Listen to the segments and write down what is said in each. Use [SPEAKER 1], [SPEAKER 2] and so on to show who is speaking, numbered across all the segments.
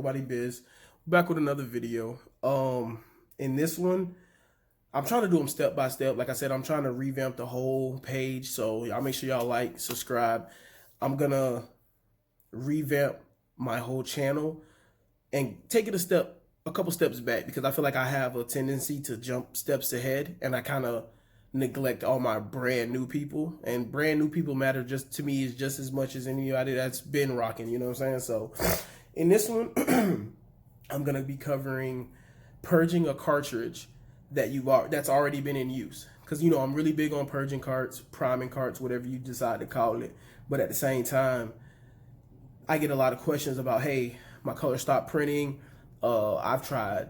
[SPEAKER 1] Nobody Biz. Back with another video. In this one, I'm trying to do them step by step. Like I said, I'm trying to revamp the whole page. So y'all make sure y'all like, subscribe. I'm gonna revamp my whole channel and take it a couple steps back, because I feel like I have a tendency to jump steps ahead, and I kind of neglect all my brand new people. And brand new people matter just to me is just as much as anybody that's been rocking. You know what I'm saying? So in this one, I'm gonna be covering purging a cartridge that's already been in use. Because I'm really big on purging carts, priming carts, whatever you decide to call it. But at the same time, I get a lot of questions about, hey, my color stopped printing. I've tried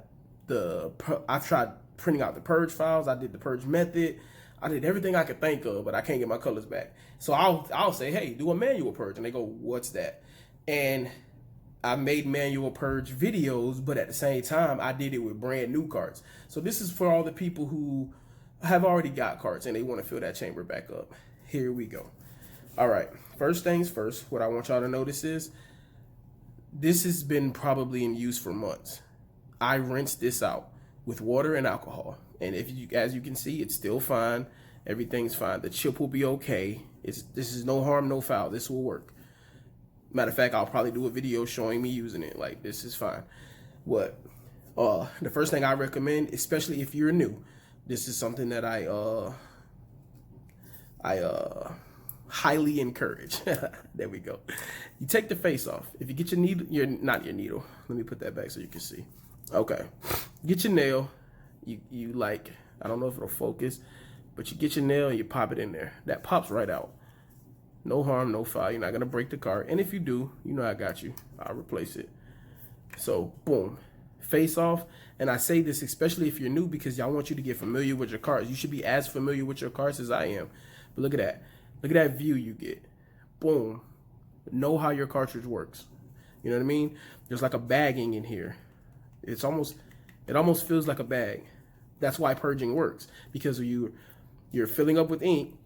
[SPEAKER 1] printing out the purge files. I did the purge method. I did everything I could think of, but I can't get my colors back. So I'll say, hey, do a manual purge, and they go, what's that? And I made manual purge videos, but at the same time, I did it with brand new carts. So this is for all the people who have already got carts and they want to fill that chamber back up. Here we go. All right, first things first, what I want y'all to notice is this has been probably in use for months. I rinsed this out with water and alcohol. And as you can see, it's still fine. Everything's fine. The chip will be okay. This is no harm, no foul. This will work. Matter of fact, I'll probably do a video showing me using it. Like, this is fine. The first thing I recommend, especially if you're new, this is something that I highly encourage. There we go. You take the face off. If you get your needle, not your needle. Let me put that back so you can see. Okay. Get your nail. You like, I don't know if it'll focus, but you get your nail and you pop it in there. That pops right out. No harm, no foul. You're not going to break the cart. And if you do, I got you. I'll replace it. So, boom. Face off. And I say this especially if you're new, because y'all want you to get familiar with your carts. You should be as familiar with your carts as I am. But look at that. Look at that view you get. Boom. Know how your cartridge works. You know what I mean? There's like a bagging in here. It almost feels like a bag. That's why purging works. Because you're filling up with ink.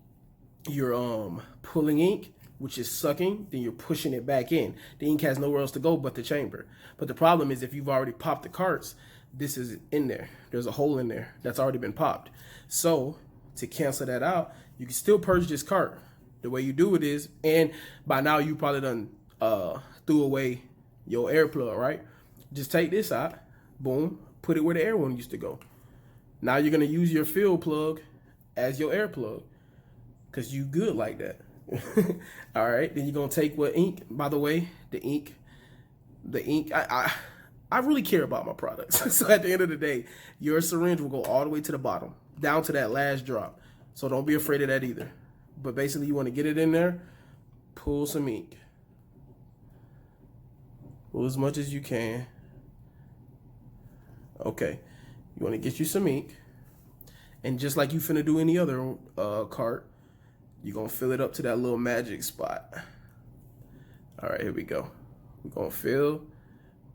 [SPEAKER 1] You're pulling ink, which is sucking, then you're pushing it back in. The ink has nowhere else to go but the chamber. But the problem is, if you've already popped the carts, this is in there. There's a hole in there that's already been popped. So to cancel that out, you can still purge this cart. The way you do it is, and by now you probably done threw away your air plug, right? Just take this out, boom, put it where the air one used to go. Now you're gonna use your fill plug as your air plug, because you good like that. All right, then you're gonna take what ink, by the way, the ink, I really care about my products. So at the end of the day, your syringe will go all the way to the bottom, down to that last drop. So don't be afraid of that either. But basically, you want to get it in there, pull some ink. Pull as much as you can. Okay, you want to get you some ink. And just like you finna do any other cart, you're going to fill it up to that little magic spot. All right, here we go. We're going to fill.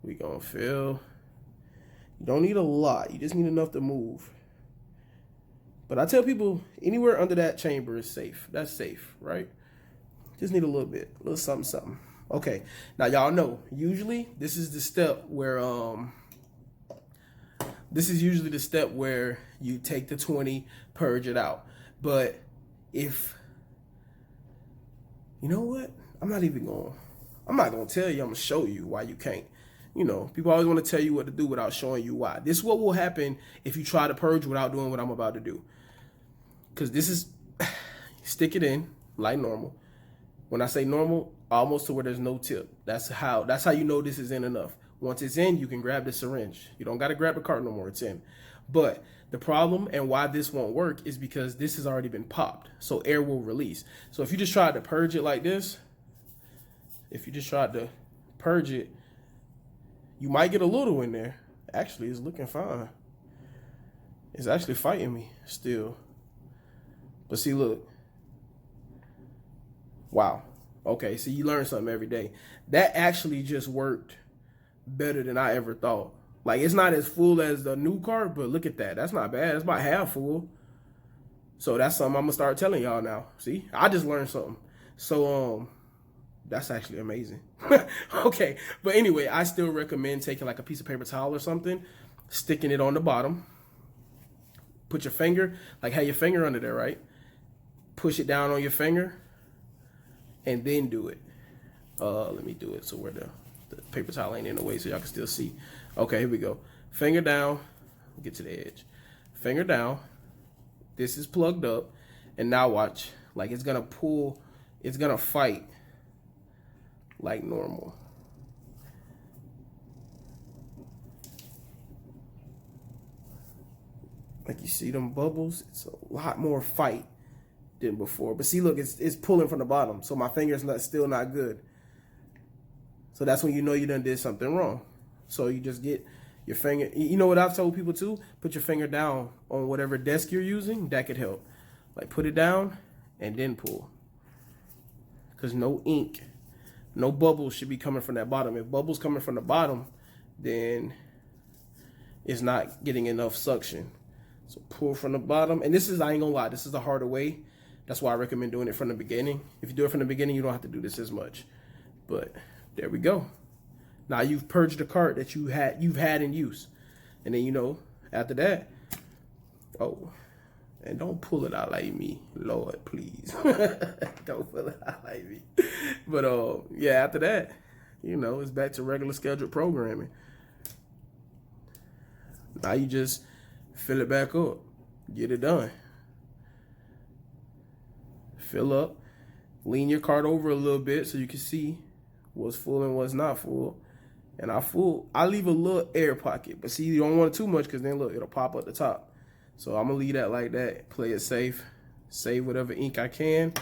[SPEAKER 1] We're going to fill. You don't need a lot. You just need enough to move. But I tell people, anywhere under that chamber is safe. That's safe, right? Just need a little bit. A little something, something. Okay. Now, y'all know, usually this is the step where you take the 20, purge it out. But if, you know what? I'm not going to tell you. I'm going to show you why you can't. People always want to tell you what to do without showing you why. This is what will happen if you try to purge without doing what I'm about to do. Because this is, stick it in like normal. When I say normal, almost to where there's no tip. That's how you know this is in enough. Once it's in, you can grab the syringe. You don't got to grab the cart no more. It's in. But the problem and why this won't work is because this has already been popped. So air will release. So if you just tried to purge it like this, you might get a little in there. Actually, it's looking fine. It's actually fighting me still. But see, look. Wow. Okay, so you learn something every day. That actually just worked better than I ever thought. Like, it's not as full as the new cart, but look at that. That's not bad. It's about half full. So that's something I'm going to start telling y'all now. See, I just learned something. So, that's actually amazing. Okay, but anyway, I still recommend taking like a piece of paper towel or something, sticking it on the bottom. Put your finger, like have your finger under there, right? Push it down on your finger, and then do it. Let me do it so where the paper towel ain't in the way so y'all can still see. Okay, here we go. Finger down, get to the edge. Finger down. This is plugged up, and now watch. Like it's gonna pull, it's gonna fight like normal. Like you see them bubbles, it's a lot more fight than before. But see, look, it's pulling from the bottom, so my finger's still not good. So that's when you know you done did something wrong. So you just get your finger. You know what I've told people too? Put your finger down on whatever desk you're using. That could help. Like put it down and then pull. Because no ink, no bubbles should be coming from that bottom. If bubbles coming from the bottom, then it's not getting enough suction. So pull from the bottom. And this is, I ain't gonna lie, this is the harder way. That's why I recommend doing it from the beginning. If you do it from the beginning, you don't have to do this as much. But there we go. Now you've purged the cart that you've had in use. And then, you know, after that, oh, and don't pull it out like me, Lord, please. Don't pull it out like me. But yeah, after that, you know, it's back to regular scheduled programming. Now you just fill it back up, get it done. Fill up, lean your cart over a little bit so you can see what's full and what's not full. And I leave a little air pocket, but see, you don't want it too much because then look, it'll pop up the top. So I'm gonna leave that like that, play it safe, save whatever ink I can,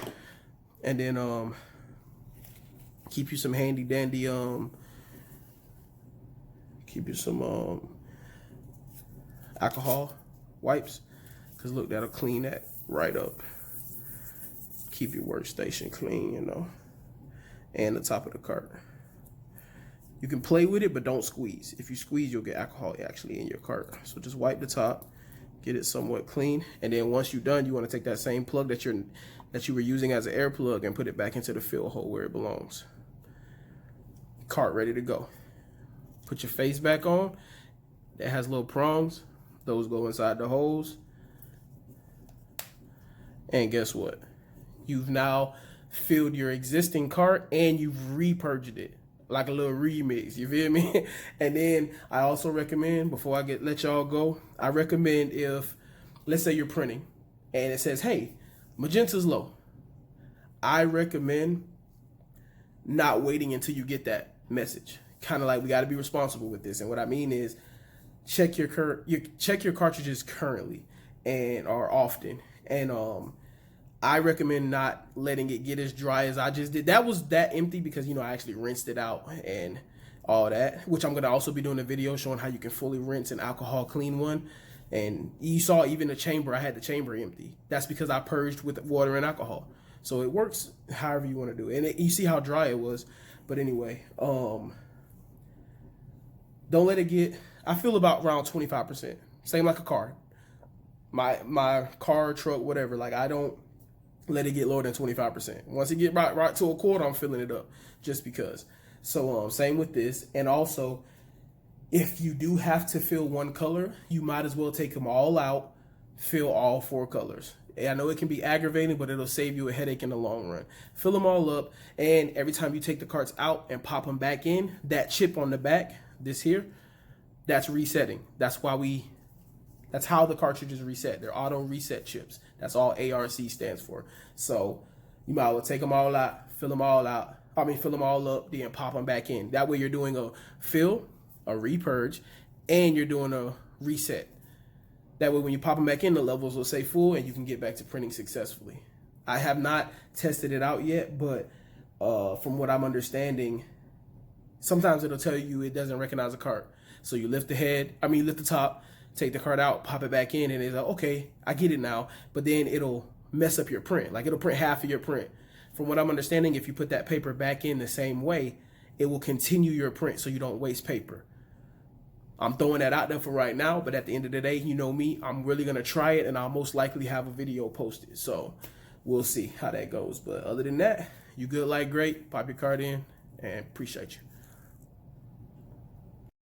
[SPEAKER 1] and then keep you some handy dandy keep you some alcohol wipes, because look, that'll clean that right up. Keep your workstation clean, you know, and the top of the cart. You can play with it, but don't squeeze. If you squeeze, you'll get alcohol actually in your cart. So just wipe the top, get it somewhat clean, and then once you're done, you want to take that same plug that you were using as an air plug and put it back into the fill hole where it belongs. Cart ready to go. Put your face back on. That has little prongs. Those go inside the holes. And guess what? You've now filled your existing cart and you've re-purged it. Like a little remix, you feel me? And then I also recommend, before I let y'all go, I recommend if, let's say you're printing and it says, hey, magenta's low. I recommend not waiting until you get that message. Kind of like we got to be responsible with this. And what I mean is check your cartridges currently or often. And I recommend not letting it get as dry as I just did. That was that empty because, you know, I actually rinsed it out and all that, which I'm going to also be doing a video showing how you can fully rinse an alcohol clean one. And you saw even the chamber, I had the chamber empty. That's because I purged with water and alcohol. So it works however you want to do it. And you see how dry it was. But anyway, don't let it get, I feel about around 25%. Same like a car. My car, truck, whatever, like I don't let it get lower than 25%. Once it get right to a quarter, I'm filling it up just because. So same with this. And also, if you do have to fill one color, you might as well take them all out, fill all 4 colors. I know it can be aggravating, but it'll save you a headache in the long run. Fill them all up, and every time you take the carts out and pop them back in, that chip on the back, this here, that's resetting. That's how the cartridges reset. They're auto reset chips. That's all ARC stands for. So you might as well take them all out, fill them all out. Fill them all up, then pop them back in. That way you're doing a fill, a repurge, and you're doing a reset. That way when you pop them back in, the levels will stay full and you can get back to printing successfully. I have not tested it out yet, but from what I'm understanding, sometimes it'll tell you it doesn't recognize a cart. So you lift the top, take the cart out, pop it back in, and it's like, okay, I get it now. But then it'll mess up your print. Like it'll print half of your print. From what I'm understanding, if you put that paper back in the same way, it will continue your print so you don't waste paper. I'm throwing that out there for right now, but at the end of the day, you know me, I'm really going to try it, and I'll most likely have a video posted. So we'll see how that goes. But other than that, You good like great, pop your card in, and appreciate you.